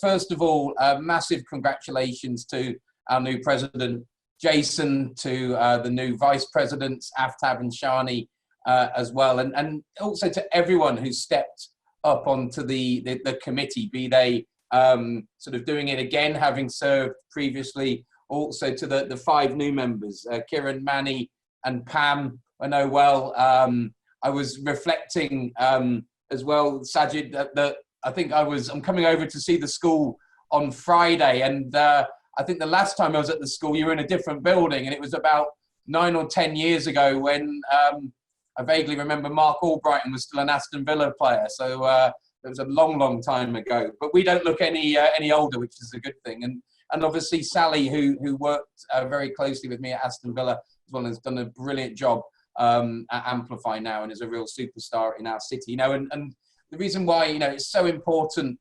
first of all, massive congratulations to our new president, Jason, to the new vice presidents, Aftab and Shani, as well, and also to everyone who stepped up onto the committee, be they sort of doing it again, having served previously, also to the 5 new members, Kiran, Mani and Pam. I know well. I was reflecting as well, Sajid, that I think I'm coming over to see the school on Friday, and I think the last time I was at the school, you were in a different building, and it was about 9 or 10 years ago when I vaguely remember Mark Albrighton was still an Aston Villa player. So it was a long, long time ago. But we don't look any older, which is a good thing. And obviously Sally, who worked very closely with me at Aston Villa as well, has done a brilliant job at Amplify now and is a real superstar in our city. You know, and the reason why, you know, it's so important,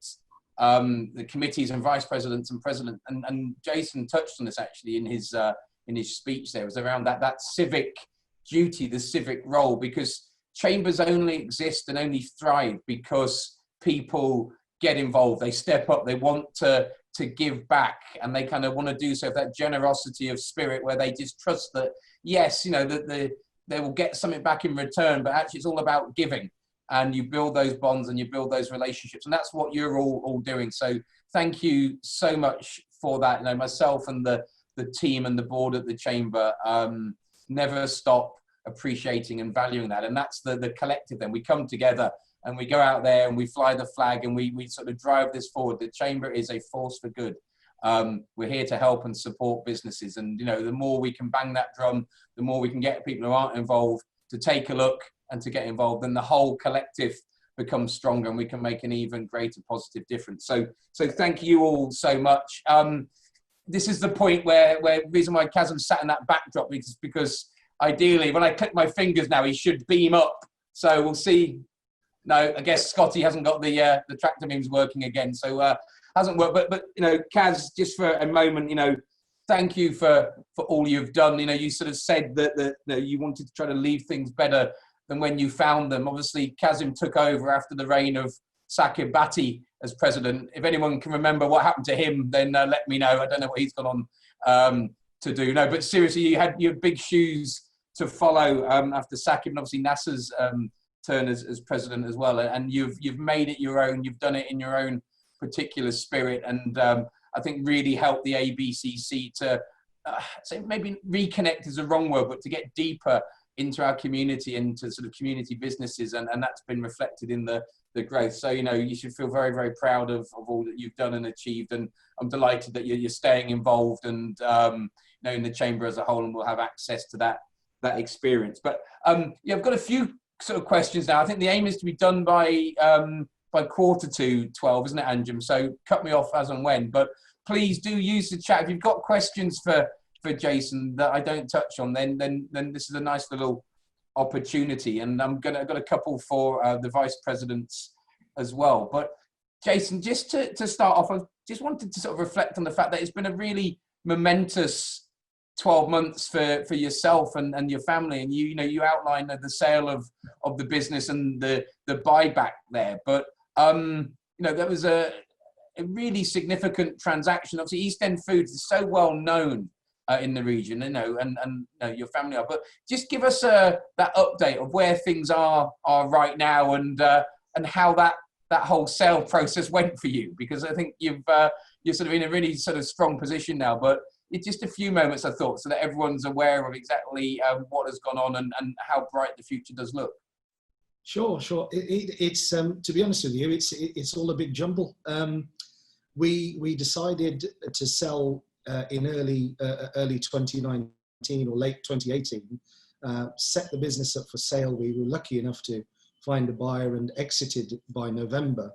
the committees and vice presidents and president, and Jason touched on this actually in his speech there, was around that civic duty, the civic role, because chambers only exist and only thrive because people get involved, they step up, they want to give back, and they kind of want to do so with that generosity of spirit where they just trust that, yes, you know, that they will get something back in return, but actually it's all about giving, and you build those bonds and you build those relationships, and that's what you're all doing. So thank you so much for that. You know, myself and the team and the board at the chamber never stop appreciating and valuing that, and that's the collective. Then we come together and we go out there and we fly the flag and we sort of drive this forward. The chamber is a force for good. We're here to help and support businesses, and you know, the more we can bang that drum, the more we can get people who aren't involved to take a look and to get involved, then the whole collective becomes stronger and we can make an even greater positive difference. So thank you all so much. This is the point where the reason why Kazim sat in that backdrop is because ideally, when I click my fingers now, he should beam up. So we'll see. No, I guess Scotty hasn't got the tractor beams working again, so hasn't worked. But you know, Kaz, just for a moment, you know, thank you for all you've done. You know, you sort of said that you know, you wanted to try to leave things better than when you found them. Obviously, Kazim took over after the reign of Sakib Bhatti as president. If anyone can remember what happened to him, then let me know. I don't know what he's gone on to do. No, but seriously, you had big shoes to follow after Sakib, and obviously Nasser's turn as president as well. And you've made it your own. You've done it in your own particular spirit, and I think really helped the ABCC to so maybe reconnect is the wrong word, but to get deeper into our community, into sort of community businesses, and that's been reflected in the growth. So, you know, you should feel very, very proud of all that you've done and achieved, and I'm delighted that you're staying involved and you know, in the chamber as a whole, and we'll have access to that experience. But yeah, I've got a few sort of questions now. I think the aim is to be done by 11:45, isn't it, Anjum? So cut me off as and when, but please do use the chat if you've got questions for Jason that I don't touch on. Then this is a nice little opportunity, and I've got a couple for the vice presidents as well. But Jason, just to start off, I just wanted to sort of reflect on the fact that it's been a really momentous 12 months for yourself and your family, and you know, you outlined the sale of the business and the buyback there, but you know, there was a really significant transaction. Obviously, East End Foods is so well known in the region, you know, and you know, your family are. But just give us that update of where things are right now, and how that whole sale process went for you, because I think you're sort of in a really sort of strong position now. But it's just a few moments, I thought, so that everyone's aware of exactly what has gone on and how bright the future does look. Sure. It's to be honest with you, it's all a big jumble. We decided to sell in early 2019 or late 2018. Set the business up for sale. We were lucky enough to find a buyer and exited by November.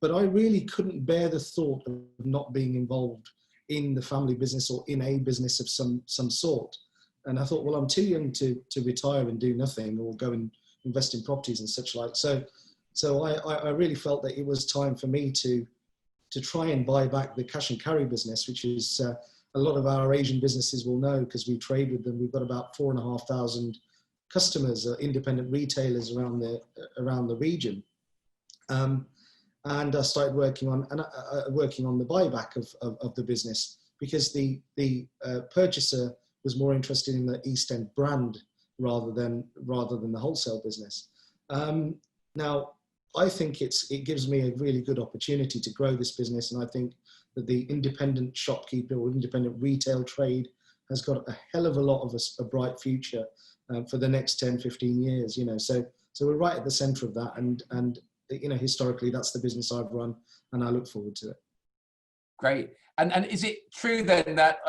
But I really couldn't bear the thought of not being involved in the family business or in a business of some sort. And I thought, well, I'm too young to retire and do nothing or go and invest in properties and such like. So I really felt that it was time for me to try and buy back the cash and carry business, which is a lot of our Asian businesses will know because we trade with them. We've got about 4,500 customers, independent retailers around the region. and I started working on the buyback of the business, because the purchaser was more interested in the East End brand rather than the wholesale business. Now, I think it gives me a really good opportunity to grow this business, and I think that the independent shopkeeper or independent retail trade has got a hell of a lot of a bright future for the next 10, 15 years. So we're right at the centre of that, and historically that's the business I've run, and I look forward to it. Great. And is it true then that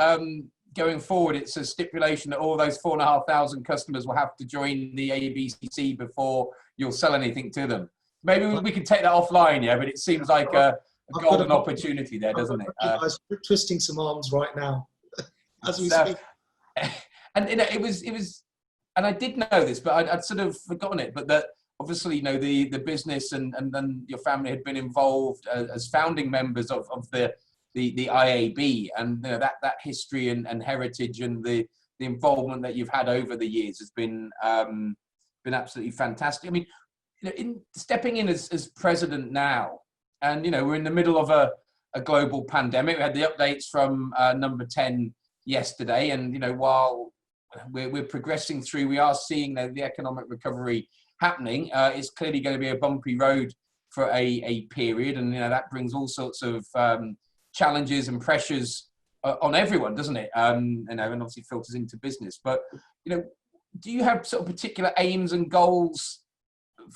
going forward, it's a stipulation that all those 4,500 customers will have to join the ABCC before you'll sell anything to them? Maybe we can take that offline, yeah, but it seems like a golden opportunity there, doesn't it? You guys are twisting some arms right now as we speak. And it was, and I did know this, but I'd sort of forgotten it, but that obviously, the business and then your family had been involved as founding members of the IAB, and that history and heritage and the involvement that you've had over the years has been absolutely fantastic. I mean, in stepping in as president now, and we're in the middle of a global pandemic. We had the updates from number 10 yesterday, and while we're progressing through, we are seeing the economic recovery happening. It's clearly going to be a bumpy road for a period, and that brings all sorts of challenges and pressures on everyone, doesn't it? And obviously filters into business. But do you have sort of particular aims and goals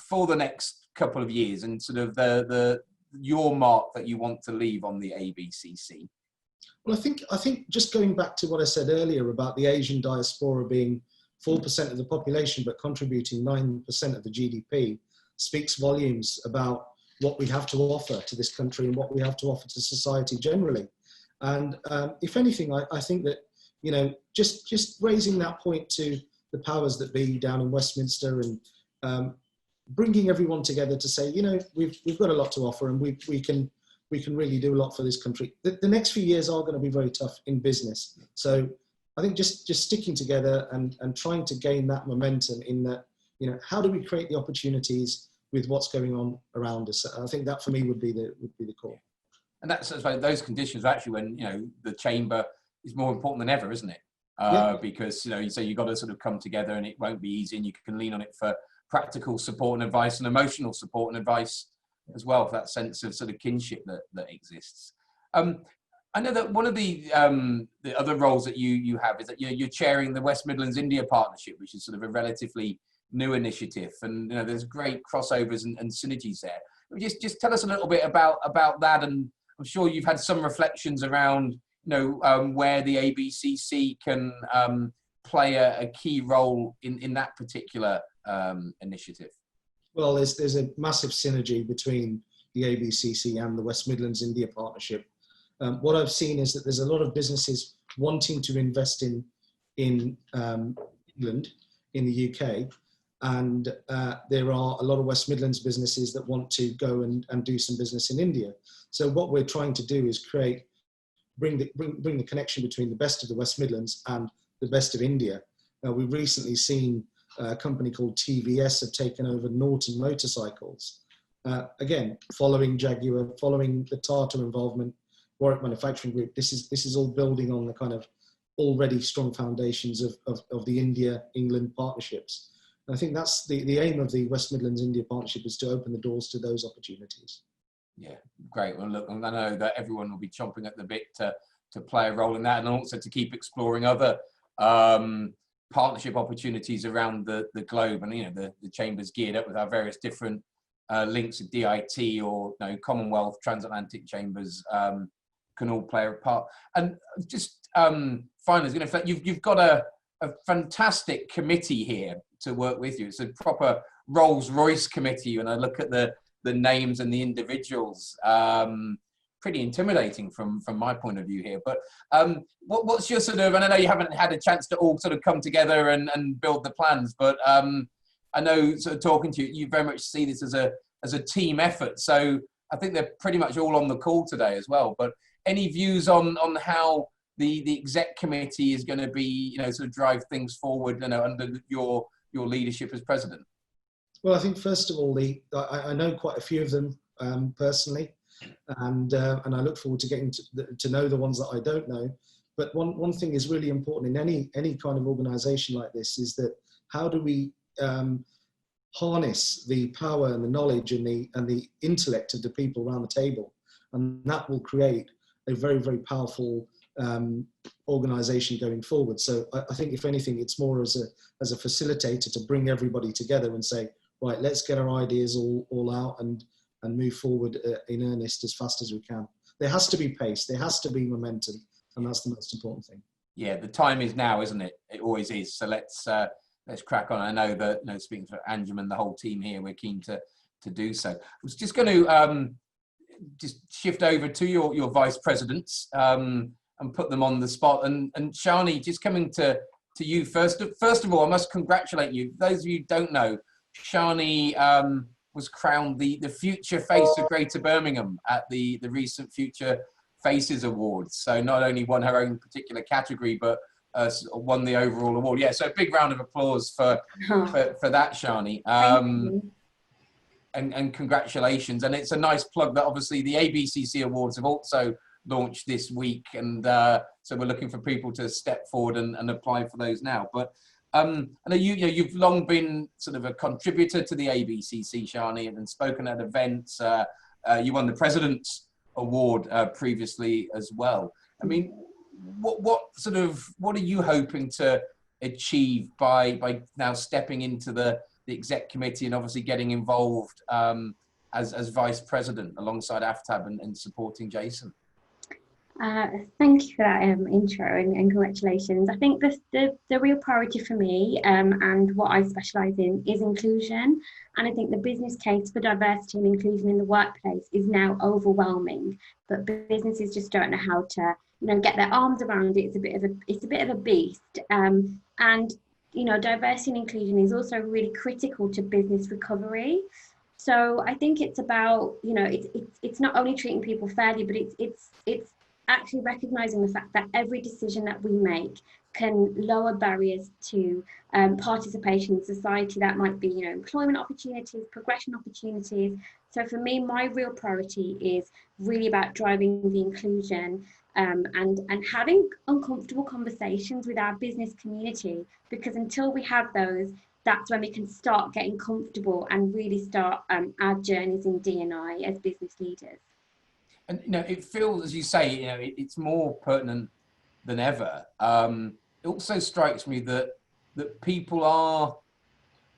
for the next couple of years, and sort of your mark that you want to leave on the ABCC? Well, I think just going back to what I said earlier about the Asian diaspora being 4% of the population but contributing 9% of the GDP speaks volumes about what we have to offer to this country and what we have to offer to society generally. And if anything, I think that just raising that point to the powers that be down in Westminster, and bringing everyone together to say, we've got a lot to offer, and we can really do a lot for this country. The next few years are going to be very tough in business. So I think just sticking together and trying to gain that momentum in that, how do we create the opportunities with what's going on around us? I think that for me would be the core. And that's those conditions are actually when, the chamber is more important than ever, isn't it? Yeah. Because, so you've got to sort of come together, and it won't be easy, and you can lean on it for practical support and advice, and emotional support and advice as well, for that sense of sort of kinship that exists. I know that one of the other roles that you have is that you're chairing the West Midlands India Partnership, which is sort of a relatively new initiative, and there's great crossovers and synergies there. Just tell us a little bit about that, and I'm sure you've had some reflections around where the ABCC can play a key role in that particular initiative. Well, there's a massive synergy between the ABCC and the West Midlands India Partnership. What I've seen is that there's a lot of businesses wanting to invest in England, in the UK, and there are a lot of West Midlands businesses that want to go and do some business in India. So what we're trying to do is bring the connection between the best of the West Midlands and the best of India. We've recently seen a company called TVS have taken over Norton Motorcycles. Again, following Jaguar, following the Tata involvement, Warwick Manufacturing Group, this is all building on the kind of already strong foundations of the India-England partnerships. And I think that's the aim of the West Midlands India Partnership, is to open the doors to those opportunities. Yeah, great. Well, look, I know that everyone will be chomping at the bit to play a role in that, and also to keep exploring other partnership opportunities around the globe. And the Chamber's geared up with our various different links with DIT or Commonwealth, transatlantic chambers can all play a part. And just finally, you've got a fantastic committee here to work with you. It's a proper Rolls-Royce committee, and I look at the names and the individuals. Pretty intimidating from my point of view here. But what's your sort of, and I know you haven't had a chance to all sort of come together and build the plans, but I know sort of talking to you, you very much see this as a team effort. So I think they're pretty much all on the call today as well. But any views on how the exec committee is going to be, sort of drive things forward, under your leadership as president? Well, I think first of all, I know quite a few of them personally, and I look forward to getting to know the ones that I don't know. But one thing is really important in any kind of organisation like this is that how do we harness the power and the knowledge and the intellect of the people around the table, and that will create a very, very powerful organisation going forward. So I think, if anything, it's more as a facilitator to bring everybody together and say, right, let's get our ideas all out and move forward in earnest as fast as we can. There has to be pace, there has to be momentum, and that's the most important thing. Yeah, the time is now, isn't it? It always is. So let's crack on. I know that, speaking for Anjum and the whole team here, we're keen to do so. I was just going to just shift over to your vice presidents and put them on the spot. And Shani, just coming to you first. First of all, I must congratulate you. Those of you who don't know, Shani was crowned the future face of Greater Birmingham at the recent Future Faces Awards. So not only won her own particular category, but won the overall award. Yeah, so a big round of applause for that, Shani. And congratulations. And it's a nice plug that obviously the ABCC Awards have also launched this week. And so we're looking for people to step forward and apply for those now. But I know you've long been sort of a contributor to the ABCC, Shani, and spoken at events. You won the President's Award previously as well. I mean, what are you hoping to achieve by now stepping into the exec committee and obviously getting involved as vice president alongside Aftab and supporting Jason? Thank you for that intro and congratulations. I think the real priority for me and what I specialise in is inclusion. And I think the business case for diversity and inclusion in the workplace is now overwhelming, but businesses just don't know how to, get their arms around it. It's a bit of a beast. And diversity and inclusion is also really critical to business recovery. So I think it's about, it's not only treating people fairly, but it's actually recognising the fact that every decision that we make can lower barriers to participation in society. That might be, employment opportunities, progression opportunities. So for me, my real priority is really about driving the inclusion and having uncomfortable conversations with our business community, because until we have those, that's when we can start getting comfortable and really start our journeys in D&I as business leaders. And it feels, as you say, it's more pertinent than ever. It also strikes me that people are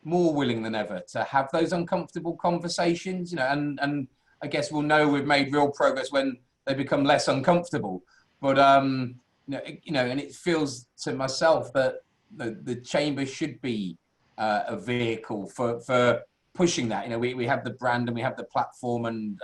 more willing than ever to have those uncomfortable conversations. And I guess we'll know we've made real progress when they become less uncomfortable. But and it feels to myself that the chamber should be a vehicle for pushing that. We have the brand and we have the platform and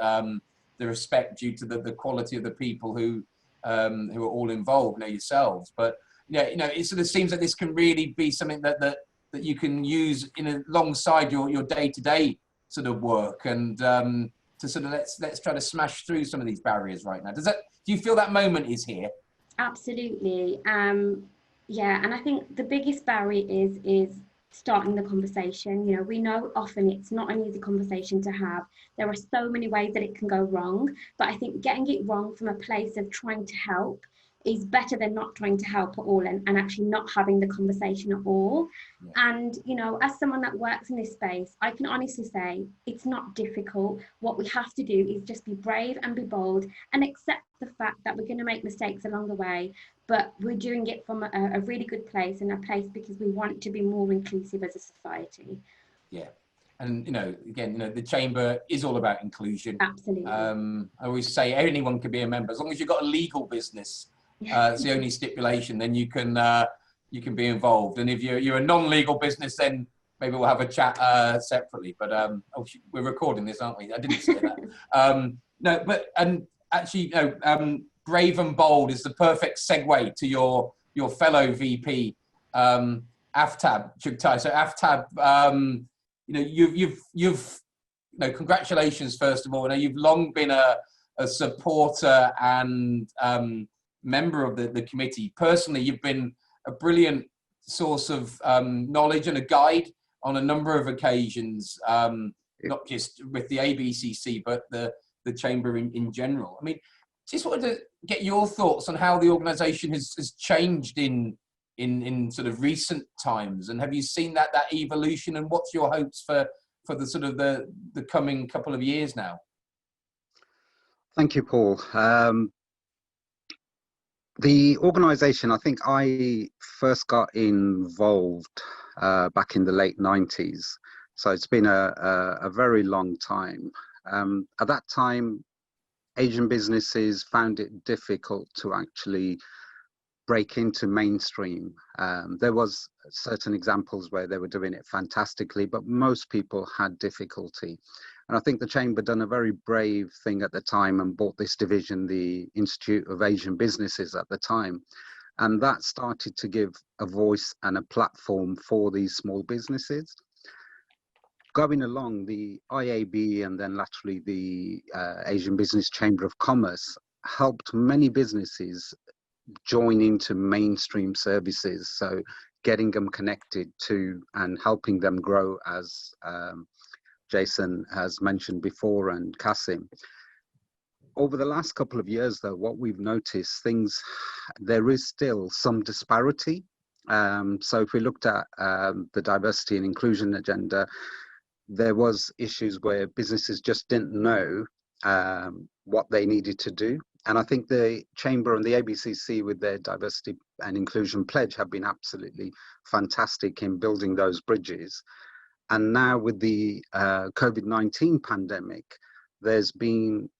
the respect due to the quality of the people who are all involved, yourselves. But it sort of seems that this can really be something that you can use alongside your day-to-day sort of work, and to sort of let's try to smash through some of these barriers right now. Do you feel that moment is here? Absolutely. Yeah, and I think the biggest barrier is starting the conversation. We know often it's not an easy conversation to have. There are so many ways that it can go wrong, but I think getting it wrong from a place of trying to help is better than not trying to help at all and actually not having the conversation at all. Yeah. And as someone that works in this space, I can honestly say it's not difficult. What we have to do is just be brave and be bold and accept the fact that we're going to make mistakes along the way, but we're doing it from a really good place, and a place because we want to be more inclusive as a society. Yeah. And, again, the chamber is all about inclusion. Absolutely. I always say anyone can be a member, as long as you've got a legal business. It's the only stipulation, then you can be involved. And if you're a non-legal business, then maybe we'll have a chat separately. But we're recording this, aren't we? I didn't say that. No, but actually, brave and bold is the perfect segue to your fellow VP, Aftab Chughtai. So Aftab, you've congratulations first of all. You've long been a supporter and member of the committee. Personally, you've been a brilliant source of knowledge and a guide on a number of occasions not just with the ABCC, but the Chamber in general. I mean, just wanted to get your thoughts on how the organisation has changed in sort of recent times, and have you seen that evolution, and what's your hopes for the sort of the coming couple of years now? Thank you, Paul. The organisation, I think I first got involved back in the late 90s. So it's been a very long time. At that time, Asian businesses found it difficult to actually break into mainstream. There was certain examples where they were doing it fantastically, but most people had difficulty. And I think the Chamber done a very brave thing at the time and bought this division, the Institute of Asian Businesses at the time. And that started to give a voice and a platform for these small businesses. Going along, the IAB and then laterally the Asian Business Chamber of Commerce helped many businesses join into mainstream services. So getting them connected to and helping them grow, as Jason has mentioned before, and Kasim. Over the last couple of years, though, what we've noticed, there is still some disparity. So if we looked at the diversity and inclusion agenda, there was issues where businesses just didn't know what they needed to do. And I think the Chamber and the ABCC with their diversity and inclusion pledge have been absolutely fantastic in building those bridges. And now with the COVID-19 pandemic, it's been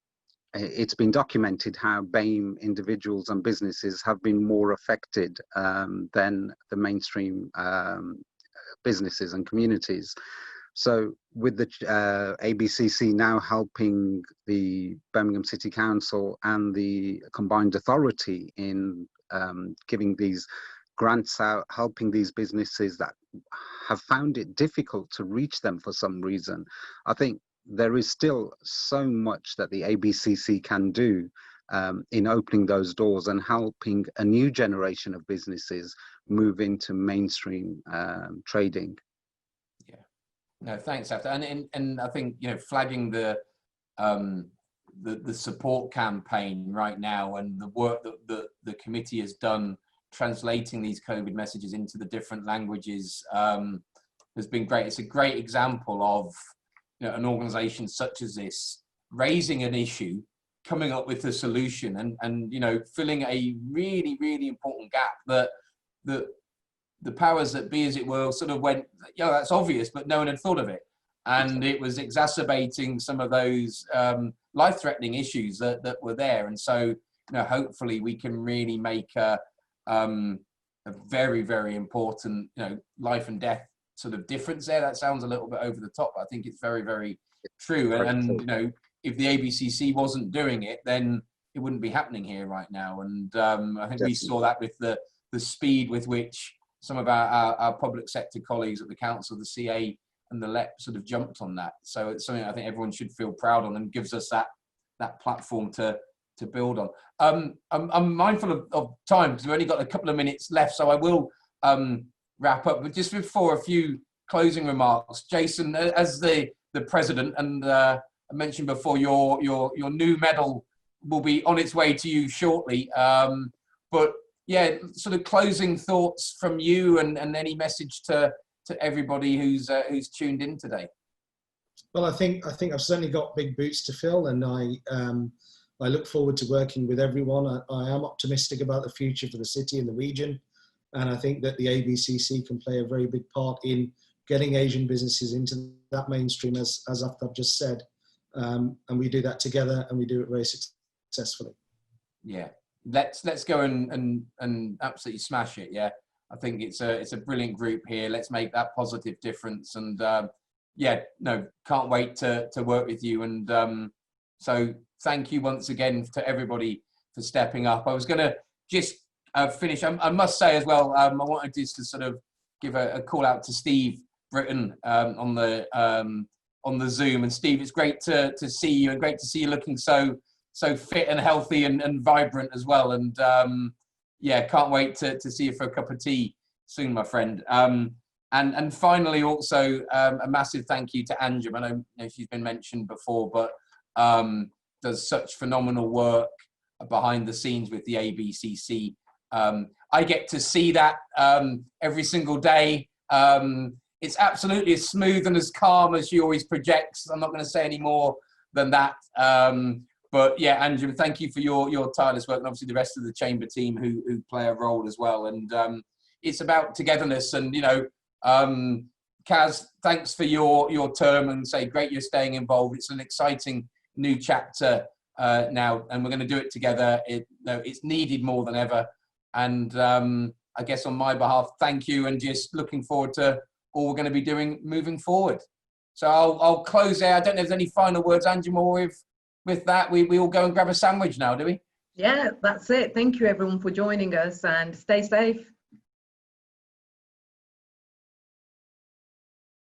documented how BAME individuals and businesses have been more affected than the mainstream businesses and communities. So with the ABCC now helping the Birmingham City Council and the Combined Authority in giving these grants out, helping these businesses that have found it difficult to reach them for some reason, I think there is still so much that the ABCC can do in opening those doors and helping a new generation of businesses move into mainstream trading. Yeah, no, thanks, Aftab. And I think, you know, flagging the support campaign right now and the work that the committee has done translating these COVID messages into the different languages has been great. It's a great example of, you know, an organisation such as this raising an issue, coming up with a solution, and you know, filling a really, really important gap that the powers that be, as it were, sort of went, yeah, that's obvious, but no one had thought of it, and it was exacerbating some of those life-threatening issues that were there. And so, you know, hopefully we can really make a very, very important, you know, life and death sort of difference there. That sounds a little bit over the top, but I think it's very, very true. And you know, if the ABCC wasn't doing it, then it wouldn't be happening here right now. And I think we saw that with the speed with which some of our public sector colleagues at the council, the CA and the LEP sort of jumped on that. So it's something I think everyone should feel proud on, and gives us that platform to build on. I'm mindful of time because we've only got a couple of minutes left, so I will wrap up. But just before, a few closing remarks. Jason, as the president, and I mentioned before, your new medal will be on its way to you shortly. But yeah, sort of closing thoughts from you, and any message to everybody who's tuned in today. Well, I think I've certainly got big boots to fill, and I look forward to working with everyone. I am optimistic about the future for the city and the region, and I think that the ABCC can play a very big part in getting Asian businesses into that mainstream, as Aftab just said, and we do that together, and we do it very successfully. Yeah, let's go and absolutely smash it. Yeah, I think it's a brilliant group here. Let's make that positive difference, and yeah, no, can't wait to work with you. And so thank you once again to everybody for stepping up. I was going to just finish. I must say as well, I wanted just to sort of give a call out to Steve Britton on the Zoom. And Steve, it's great to see you, and great to see you looking so fit and healthy and vibrant as well. And yeah, can't wait to see you for a cup of tea soon, my friend. And finally, also a massive thank you to Anjum. I know she's been mentioned before, but does such phenomenal work behind the scenes with the ABCC. I get to see that every single day. It's absolutely as smooth and as calm as she always projects. I'm not going to say any more than that. But yeah, Anjum, thank you for your tireless work, and obviously the rest of the chamber team who play a role as well. And it's about togetherness. And Kaz, thanks for your term, and say great you're staying involved. It's an exciting new chapter now, and we're going to do it together. It's needed more than ever. And I guess on my behalf, thank you, and just looking forward to all we're going to be doing moving forward. So I'll close there. I don't know if there's any final words, Anjum, or with that, we all go and grab a sandwich now, do we? Yeah, that's it. Thank you everyone for joining us, and stay safe.